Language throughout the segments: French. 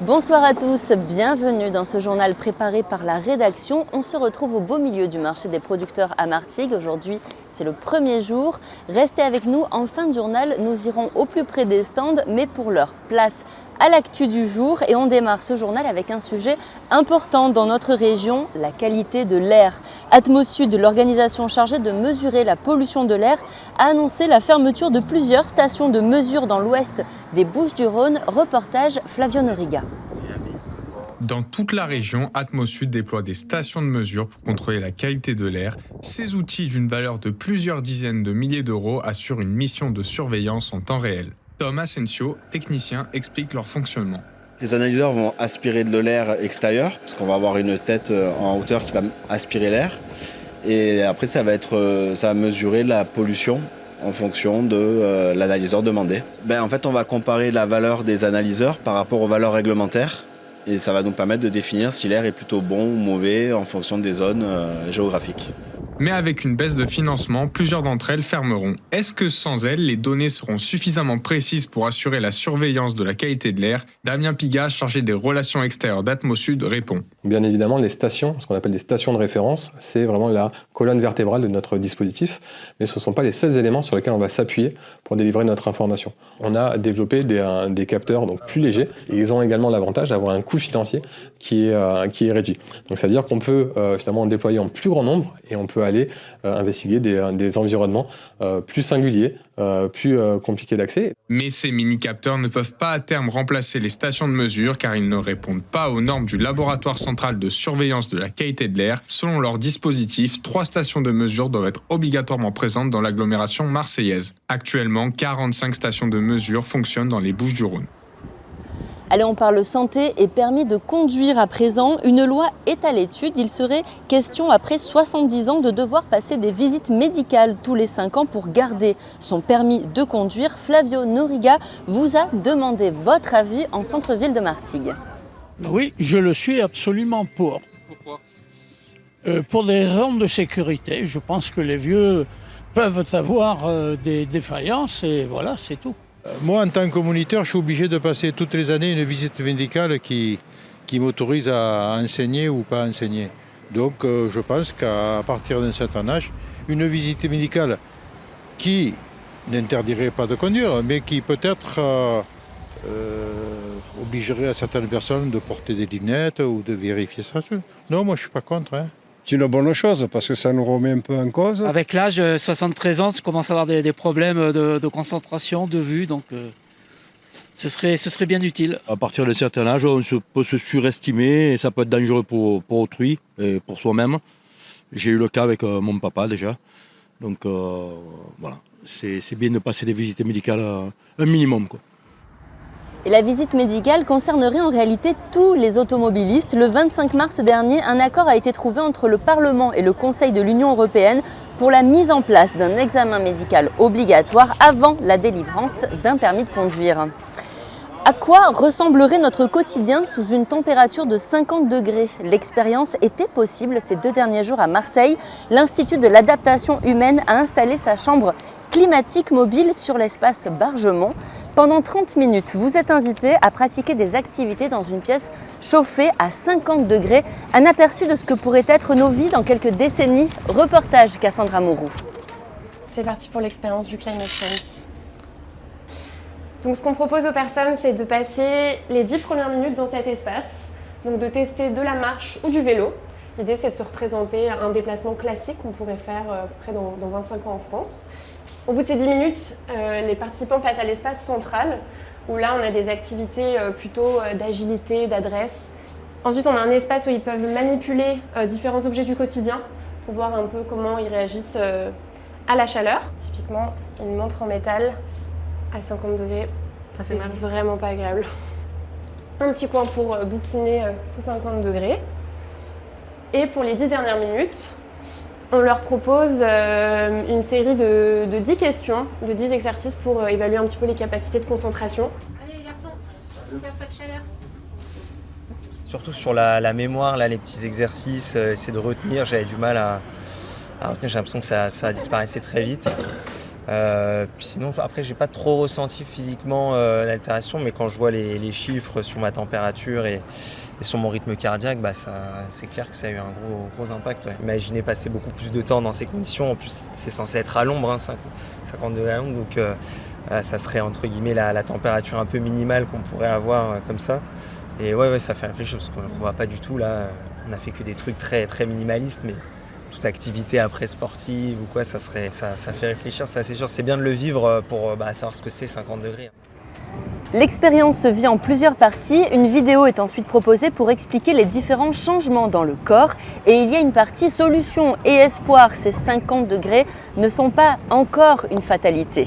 Bonsoir à tous, bienvenue dans ce journal préparé par la rédaction. On se retrouve au beau milieu du marché des producteurs à Martigues. Aujourd'hui, c'est le premier jour. Restez avec nous, en fin de journal, nous irons au plus près des stands, mais pour l'heure, place à l'actu du jour. Et on démarre ce journal avec un sujet important dans notre région, la qualité de l'air. Atmosud, l'organisation chargée de mesurer la pollution de l'air, a annoncé la fermeture de plusieurs stations de mesure dans l'ouest des Bouches-du-Rhône. Reportage Flavio Noriga. Dans toute la région, Atmosud déploie des stations de mesure pour contrôler la qualité de l'air. Ces outils d'une valeur de plusieurs dizaines de milliers d'euros assurent une mission de surveillance en temps réel. Tom Asensio, technicien, explique leur fonctionnement. Les analyseurs vont aspirer de l'air extérieur, parce qu'on va avoir une tête en hauteur qui va aspirer l'air. Et après, ça va mesurer la pollution en fonction de l'analyseur demandé. En fait, on va comparer la valeur des analyseurs par rapport aux valeurs réglementaires. Et ça va nous permettre de définir si l'air est plutôt bon ou mauvais en fonction des zones géographiques. Mais avec une baisse de financement, plusieurs d'entre elles fermeront. Est-ce que sans elles, les données seront suffisamment précises pour assurer la surveillance de la qualité de l'air ? Damien Pigat, chargé des relations extérieures d'Atmosud, répond. Bien évidemment, les stations, ce qu'on appelle les stations de référence, c'est vraiment la colonne vertébrale de notre dispositif, mais ce ne sont pas les seuls éléments sur lesquels on va s'appuyer pour délivrer notre information. On a développé des capteurs donc plus légers, et ils ont également l'avantage d'avoir un coût financier qui est réduit. Donc ça veut dire qu'on peut finalement en déployer en plus grand nombre, et on peut aller investiguer des environnements plus singuliers, plus compliqués d'accès. Mais ces mini-capteurs ne peuvent pas à terme remplacer les stations de mesure car ils ne répondent pas aux normes du laboratoire central de surveillance de la qualité de l'air. Selon leur dispositif, 3 stations de mesure doivent être obligatoirement présentes dans l'agglomération marseillaise. Actuellement, 45 stations de mesure fonctionnent dans les Bouches-du-Rhône. Allez, on parle santé et permis de conduire à présent. Une loi est à l'étude. Il serait question, après 70 ans, de devoir passer des visites médicales tous les 5 ans pour garder son permis de conduire. Flavio Noriga vous a demandé votre avis en centre-ville de Martigues. Oui, je le suis absolument pour. Pourquoi ? Pour des raisons de sécurité. Je pense que les vieux peuvent avoir des défaillances et voilà, c'est tout. Moi, en tant que moniteur, je suis obligé de passer toutes les années une visite médicale qui m'autorise à enseigner ou pas enseigner. Donc, je pense qu'à partir d'un certain âge, une visite médicale qui n'interdirait pas de conduire, mais qui peut-être obligerait à certaines personnes de porter des lunettes ou de vérifier ça. Non, moi, je ne suis pas contre. C'est une bonne chose parce que ça nous remet un peu en cause. Avec l'âge, 73 ans, tu commences à avoir des problèmes de concentration, de vue, donc ce serait bien utile. À partir d'un certain âge, on peut se surestimer et ça peut être dangereux pour autrui et pour soi-même. J'ai eu le cas avec mon papa déjà, donc voilà, c'est bien de passer des visites médicales un minimum, quoi. Et la visite médicale concernerait en réalité tous les automobilistes. Le 25 mars dernier, un accord a été trouvé entre le Parlement et le Conseil de l'Union européenne pour la mise en place d'un examen médical obligatoire avant la délivrance d'un permis de conduire. À quoi ressemblerait notre quotidien sous une température de 50 degrés ? L'expérience était possible ces 2 derniers jours à Marseille. L'Institut de l'adaptation humaine a installé sa chambre climatique mobile sur l'espace Bargemont. Pendant 30 minutes, vous êtes invité à pratiquer des activités dans une pièce chauffée à 50 degrés. Un aperçu de ce que pourraient être nos vies dans quelques décennies. Reportage Cassandra Mourou. C'est parti pour l'expérience du Climate Sense. Donc ce qu'on propose aux personnes, c'est de passer les 10 premières minutes dans cet espace, donc de tester de la marche ou du vélo. L'idée, c'est de se représenter un déplacement classique qu'on pourrait faire à peu près dans 25 ans en France. Au bout de ces 10 minutes, les participants passent à l'espace central, où là, on a des activités plutôt d'agilité, d'adresse. Ensuite, on a un espace où ils peuvent manipuler différents objets du quotidien pour voir un peu comment ils réagissent à la chaleur. Typiquement, une montre en métal à 50 degrés, ça fait mal, vraiment pas agréable. Un petit coin pour bouquiner sous 50 degrés. Et pour les 10 dernières minutes, on leur propose une série de 10 questions, de 10 exercices pour évaluer un petit peu les capacités de concentration. Allez les garçons, il n'y a pas de chaleur. Surtout sur la mémoire, là, les petits exercices, essayer de retenir, j'avais du mal à retenir, j'ai l'impression que ça disparaissait très vite. Puis sinon, après, j'ai pas trop ressenti physiquement l'altération, mais quand je vois les chiffres sur ma température et sur mon rythme cardiaque, c'est clair que ça a eu un gros impact. Ouais. Imaginez passer beaucoup plus de temps dans ces conditions. En plus, c'est censé être à l'ombre, 50 degrés à l'ombre, donc ça serait entre guillemets la température un peu minimale qu'on pourrait avoir comme ça. Et ouais, ça fait réfléchir parce qu'on ne voit pas du tout là. On a fait que des trucs très très minimalistes, mais toute activité après sportive ou quoi, ça fait réfléchir, ça c'est sûr. C'est bien de le vivre pour savoir ce que c'est 50 degrés. L'expérience se vit en plusieurs parties. Une vidéo est ensuite proposée pour expliquer les différents changements dans le corps. Et il y a une partie solution et espoir. Ces 50 degrés ne sont pas encore une fatalité.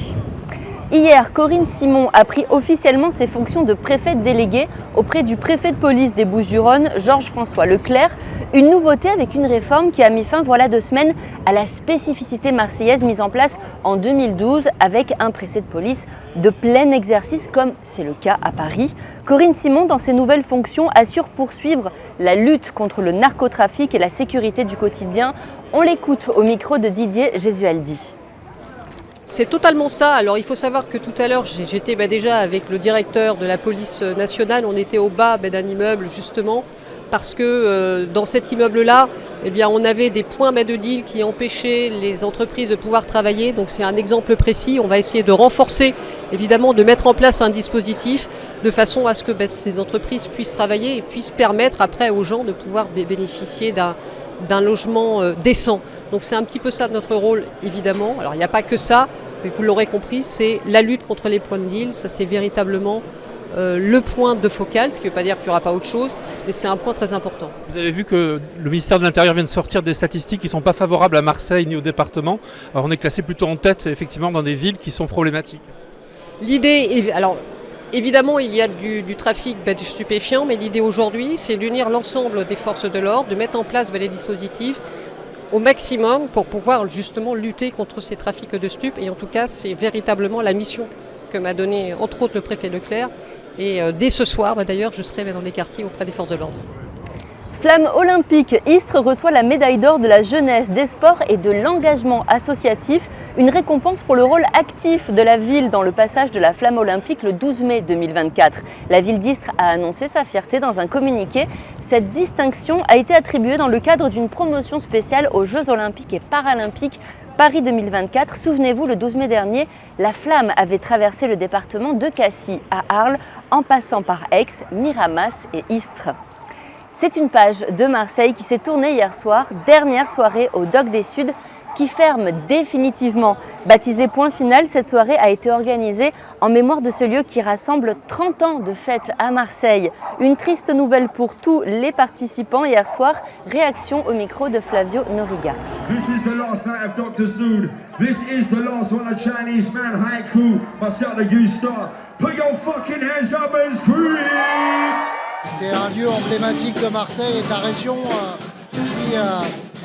Hier, Corinne Simon a pris officiellement ses fonctions de préfète déléguée auprès du préfet de police des Bouches-du-Rhône, Georges-François Leclerc. Une nouveauté avec une réforme qui a mis fin voilà 2 semaines à la spécificité marseillaise mise en place en 2012 avec un préfet de police de plein exercice comme c'est le cas à Paris. Corinne Simon, dans ses nouvelles fonctions, assure poursuivre la lutte contre le narcotrafic et la sécurité du quotidien. On l'écoute au micro de Didier Gesualdi. C'est totalement ça. Alors il faut savoir que tout à l'heure j'étais déjà avec le directeur de la police nationale, on était au bas d'un immeuble justement parce que dans cet immeuble-là, on avait des points de deal qui empêchaient les entreprises de pouvoir travailler. Donc c'est un exemple précis. On va essayer de renforcer, évidemment, de mettre en place un dispositif de façon à ce que ces entreprises puissent travailler et puissent permettre après aux gens de pouvoir bénéficier d'un logement décent. Donc c'est un petit peu ça notre rôle, évidemment. Alors il n'y a pas que ça, mais vous l'aurez compris, c'est la lutte contre les points de deal. Ça c'est véritablement le point de focal, ce qui ne veut pas dire qu'il n'y aura pas autre chose, mais c'est un point très important. Vous avez vu que le ministère de l'Intérieur vient de sortir des statistiques qui ne sont pas favorables à Marseille ni au département. Alors on est classé plutôt en tête, effectivement, dans des villes qui sont problématiques. L'idée, alors évidemment il y a du trafic de stupéfiants, mais l'idée aujourd'hui c'est d'unir l'ensemble des forces de l'ordre, de mettre en place les dispositifs au maximum pour pouvoir justement lutter contre ces trafics de stupes. Et en tout cas, c'est véritablement la mission que m'a donnée entre autres le préfet Leclerc. Et dès ce soir, d'ailleurs, je serai dans les quartiers auprès des forces de l'ordre. Flamme olympique, Istres reçoit la médaille d'or de la jeunesse, des sports et de l'engagement associatif, une récompense pour le rôle actif de la ville dans le passage de la flamme olympique le 12 mai 2024. La ville d'Istres a annoncé sa fierté dans un communiqué. Cette distinction a été attribuée dans le cadre d'une promotion spéciale aux Jeux olympiques et paralympiques Paris 2024. Souvenez-vous, le 12 mai dernier, la flamme avait traversé le département de Cassis à Arles en passant par Aix, Miramas et Istres. C'est une page de Marseille qui s'est tournée hier soir, dernière soirée au Dock des Suds, qui ferme définitivement. Baptisée Point Final, cette soirée a été organisée en mémoire de ce lieu qui rassemble 30 ans de fête à Marseille. Une triste nouvelle pour tous les participants hier soir. Réaction au micro de Flavio Noriga. This is the last night of Dr. Sood. This is the last one of Chinese man haiku. Marcel de Gusta. Put your fucking hands up and scream! C'est un lieu emblématique de Marseille et de la région qui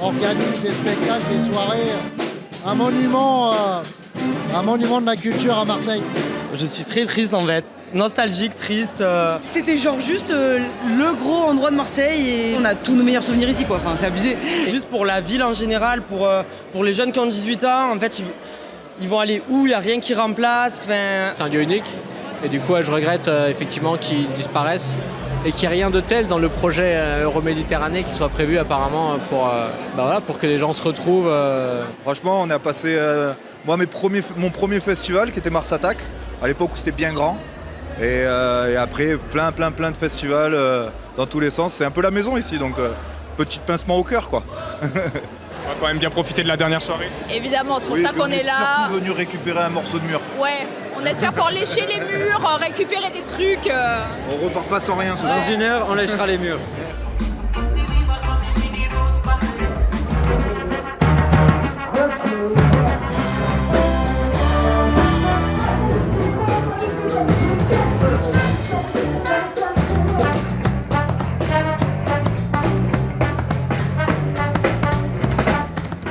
organise des spectacles, des soirées, un monument de la culture à Marseille. Je suis très triste en fait, nostalgique, triste. C'était genre juste le gros endroit de Marseille et on a tous nos meilleurs souvenirs ici quoi, enfin c'est abusé. Juste pour la ville en général, pour les jeunes qui ont 18 ans, en fait ils vont aller où, il n'y a rien qui remplace. C'est un lieu unique et du coup je regrette effectivement qu'il disparaisse. Et qu'il n'y ait rien de tel dans le projet Euroméditerranée qui soit prévu apparemment pour que les gens se retrouvent. Franchement, on a passé mon premier festival qui était Mars Attack, à l'époque où c'était bien grand. Et après, plein de festivals dans tous les sens. C'est un peu la maison ici, donc petit pincement au cœur, quoi. On va quand même bien profiter de la dernière soirée. Évidemment, c'est pour ça qu'on est là. On est surtout venu récupérer un morceau de mur. Ouais, on espère pouvoir lécher les murs, récupérer des trucs. On repart pas sans rien. Dans 1 heure, on léchera les murs.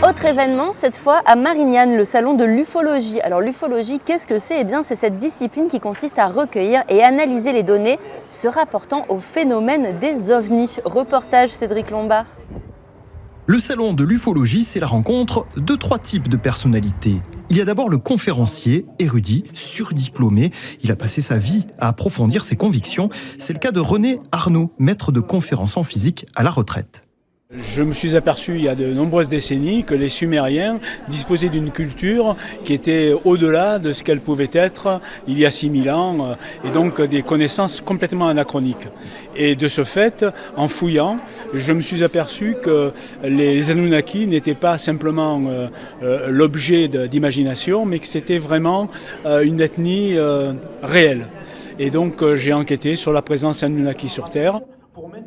Autre événement, cette fois à Marignane, le salon de l'ufologie. Alors l'ufologie, qu'est-ce que c'est ? Eh bien, c'est cette discipline qui consiste à recueillir et analyser les données se rapportant au phénomène des ovnis. Reportage Cédric Lombard. Le salon de l'ufologie, c'est la rencontre de 3 types de personnalités. Il y a d'abord le conférencier, érudit, surdiplômé. Il a passé sa vie à approfondir ses convictions. C'est le cas de René Arnaud, maître de conférences en physique à la retraite. Je me suis aperçu il y a de nombreuses décennies que les Sumériens disposaient d'une culture qui était au-delà de ce qu'elle pouvait être il y a 6000 ans, et donc des connaissances complètement anachroniques. Et de ce fait, en fouillant, je me suis aperçu que les Anunnaki n'étaient pas simplement l'objet d'imagination, mais que c'était vraiment une ethnie réelle. Et donc j'ai enquêté sur la présence Anunnaki sur Terre.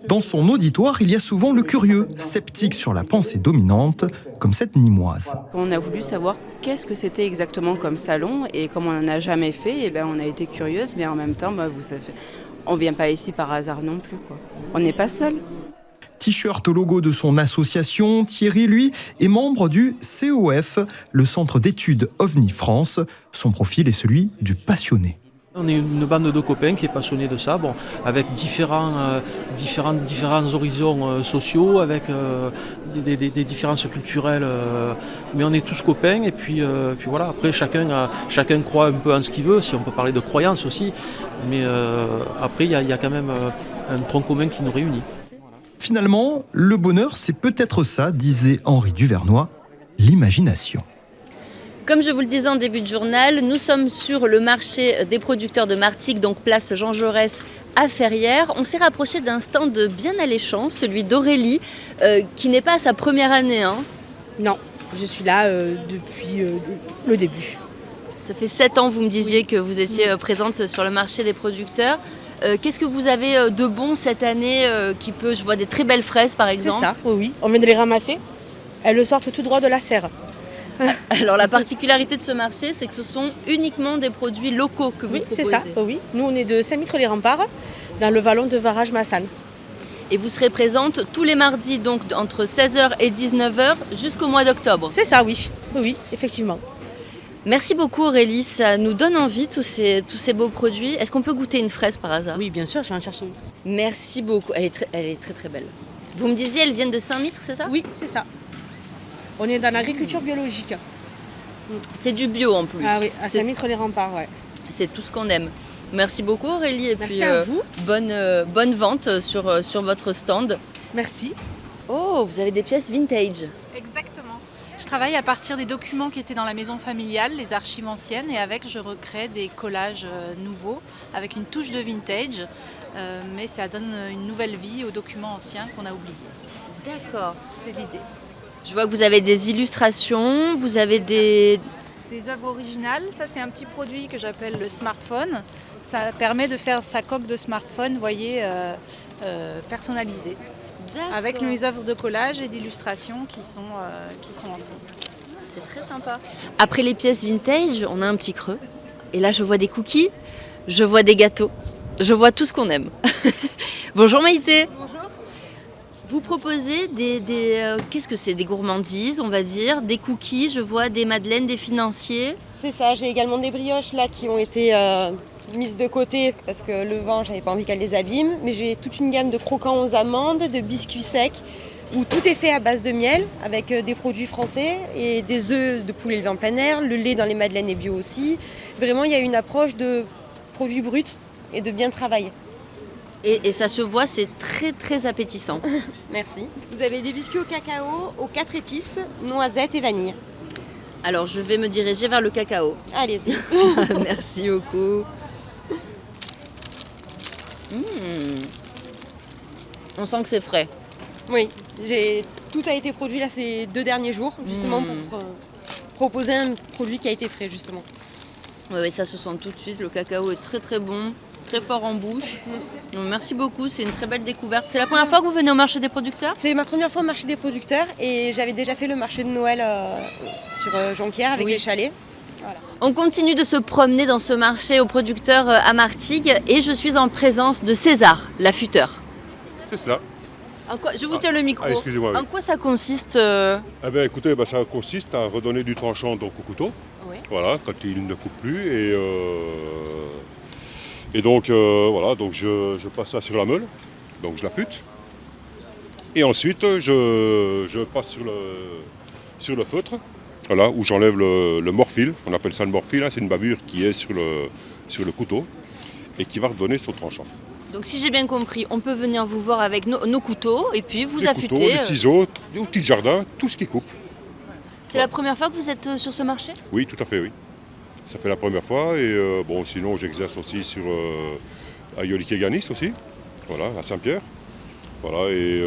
Dans son auditoire, il y a souvent le curieux, sceptique sur la pensée dominante, comme cette Nîmoise. On a voulu savoir qu'est-ce que c'était exactement comme salon, et comme on n'en a jamais fait, on a été curieuse, mais en même temps, vous savez, on ne vient pas ici par hasard non plus, quoi. On n'est pas seul. T-shirt au logo de son association, Thierry, lui, est membre du COF, le Centre d'études OVNI France. Son profil est celui du passionné. On est une bande de copains qui est passionnée de ça, avec différents horizons sociaux, avec des différences culturelles, mais on est tous copains, et puis voilà. Après chacun croit un peu en ce qu'il veut, si on peut parler de croyance aussi, mais après il y a quand même un tronc commun qui nous réunit. Finalement, le bonheur, c'est peut-être ça, disait Henri Duvernois, l'imagination. Comme je vous le disais en début de journal, nous sommes sur le marché des producteurs de Martigues, donc place Jean Jaurès à Ferrières. On s'est rapproché d'un stand bien alléchant, celui d'Aurélie, qui n'est pas à sa première année. Non, je suis là depuis le début. Ça fait 7 ans, vous me disiez, que vous étiez présente sur le marché des producteurs. Qu'est-ce que vous avez de bon cette année je vois des très belles fraises par exemple. C'est ça, oui. On vient de les ramasser. Elles sortent tout droit de la serre. Alors la particularité de ce marché, c'est que ce sont uniquement des produits locaux que vous proposez. Oui, c'est ça, oui. Nous, on est de Saint-Mitre-les-Remparts, dans le vallon de Varage-Massan. Et vous serez présente tous les mardis, donc entre 16h et 19h, jusqu'au mois d'octobre. C'est ça, oui. Oui, effectivement. Merci beaucoup Aurélie, ça nous donne envie tous ces beaux produits. Est-ce qu'on peut goûter une fraise par hasard? Oui, bien sûr, je vais en chercher une. Merci beaucoup, elle est très très belle. Vous me disiez, elles viennent de Saint-Mitre, c'est ça? Oui, c'est ça. On est dans l'agriculture biologique. C'est du bio en plus. Ah oui, à Saint-Mitre-les-Remparts, ouais. C'est tout ce qu'on aime. Merci beaucoup Aurélie, et merci à vous. Bonne vente sur votre stand. Merci. Oh, vous avez des pièces vintage. Exactement. Je travaille à partir des documents qui étaient dans la maison familiale, les archives anciennes, et je recrée des collages nouveaux avec une touche de vintage, mais ça donne une nouvelle vie aux documents anciens qu'on a oubliés. D'accord. C'est l'idée. Je vois que vous avez des illustrations, vous avez des œuvres originales. Ça, c'est un petit produit que j'appelle le smartphone. Ça permet de faire sa coque de smartphone, vous voyez, personnalisée. Avec mes œuvres de collage et d'illustration qui sont en fond. C'est très sympa. Après les pièces vintage, on a un petit creux. Et là, je vois des cookies, je vois des gâteaux, je vois tout ce qu'on aime. Bonjour Maïté. Bonjour. Vous proposez qu'est-ce que c'est? Des gourmandises, on va dire, des cookies, je vois des madeleines, des financiers. C'est ça, j'ai également des brioches là qui ont été mises de côté parce que le vent, j'avais pas envie qu'elle les abîme. Mais j'ai toute une gamme de croquants aux amandes, de biscuits secs, où tout est fait à base de miel, avec des produits français et des œufs de poulet élevés en plein air. Le lait dans les madeleines est bio aussi. Vraiment, il y a une approche de produits bruts et de bien travail. Et ça se voit, c'est très très appétissant. Merci. Vous avez des biscuits au cacao, aux 4 épices, noisettes et vanille. Alors je vais me diriger vers le cacao. Allez-y. Merci beaucoup. On sent que c'est frais. Oui, tout a été produit là ces 2 derniers jours, justement pour proposer un produit qui a été frais, justement. Oui, ça se sent tout de suite. Le cacao est très très bon. Très fort en bouche. Donc, merci beaucoup, c'est une très belle découverte. C'est la première fois que vous venez au marché des producteurs? C'est ma première fois au marché des producteurs et j'avais déjà fait le marché de Noël sur Jonquière avec les chalets. Voilà. On continue de se promener dans ce marché aux producteurs à Martigues et je suis en présence de César, l'affûteur. C'est cela. Je vous tiens le micro. Excusez-moi. Oui. En quoi ça consiste Écoutez, ça consiste à redonner du tranchant donc, au couteau. Oui. Voilà, quand il ne coupe plus. Et donc, voilà, donc je passe ça sur la meule, donc je l'affûte. Et ensuite, je passe sur le feutre Voilà, où j'enlève le morphile. On appelle ça le morphile, hein, c'est une bavure qui est sur le couteau et qui va redonner son tranchant. Donc si j'ai bien compris, on peut venir vous voir avec nos couteaux et puis vous Les affûter. couteaux, les ciseaux, les outils de jardin, tout ce qui coupe. C'est la première fois que vous êtes sur ce marché? Oui, tout à fait, oui. Ça fait la première fois et bon, sinon j'exerce aussi à Yoli-Keganis aussi, voilà, à Saint-Pierre. Voilà, et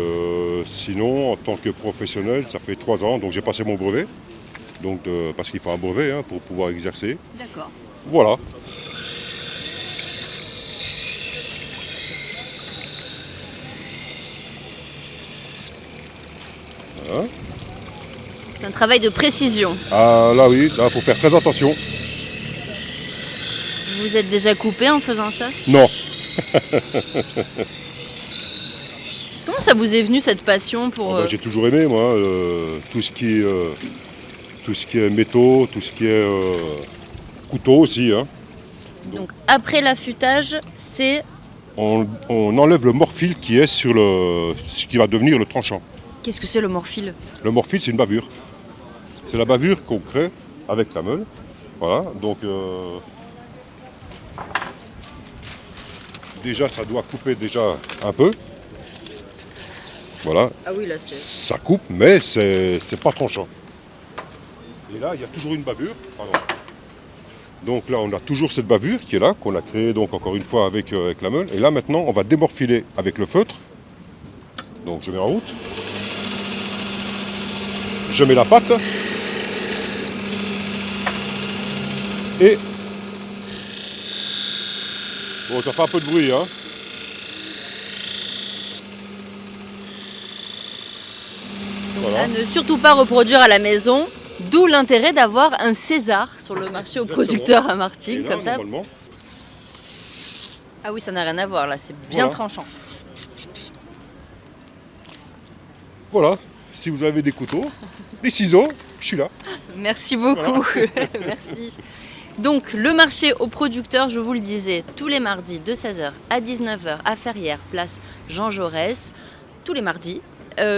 sinon, en tant que professionnel, ça fait 3 ans, donc j'ai passé mon brevet. Donc, parce qu'il faut un brevet hein, pour pouvoir exercer. D'accord. Voilà. Voilà. C'est un travail de précision. Ah là oui, là faut faire très attention. Vous êtes déjà coupé en faisant ça? Non. Comment ça vous est venu cette passion pour... J'ai toujours aimé moi, tout ce qui est métaux, tout ce qui est couteau aussi. Hein. Donc après l'affûtage, c'est... On enlève le morphile qui est sur ce qui va devenir le tranchant. Qu'est-ce que c'est le morphile? Le morphile, c'est une bavure. C'est la bavure qu'on crée avec la meule. Voilà, donc déjà ça doit couper déjà un peu. Voilà. Ah oui, là c'est... Ça coupe, mais c'est pas tranchant. Et là, il y a toujours une bavure. Pardon. Donc là, on a toujours cette bavure qui est là, qu'on a créée donc encore une fois avec la meule. Et là maintenant, on va démorfiler avec le feutre. Donc je mets en route. Je mets la pâte. Et bon, ça fait un peu de bruit, hein. Voilà. À ne surtout pas reproduire à la maison, d'où l'intérêt d'avoir un César sur le marché aux producteurs à Martigues, comme ça. Ah oui, ça n'a rien à voir, là, c'est bien tranchant. Voilà, si vous avez des couteaux, des ciseaux, je suis là. Merci beaucoup, voilà. Merci. Donc le marché aux producteurs, je vous le disais, tous les mardis de 16h à 19h à Ferrières, place Jean Jaurès, tous les mardis,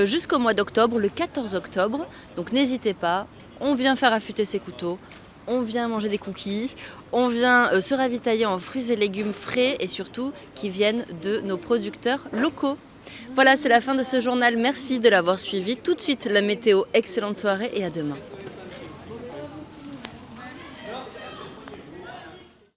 jusqu'au mois d'octobre, le 14 octobre. Donc n'hésitez pas, on vient faire affûter ses couteaux, on vient manger des cookies, on vient se ravitailler en fruits et légumes frais et surtout qui viennent de nos producteurs locaux. Voilà, c'est la fin de ce journal. Merci de l'avoir suivi. Tout de suite, la météo. Excellente soirée et à demain.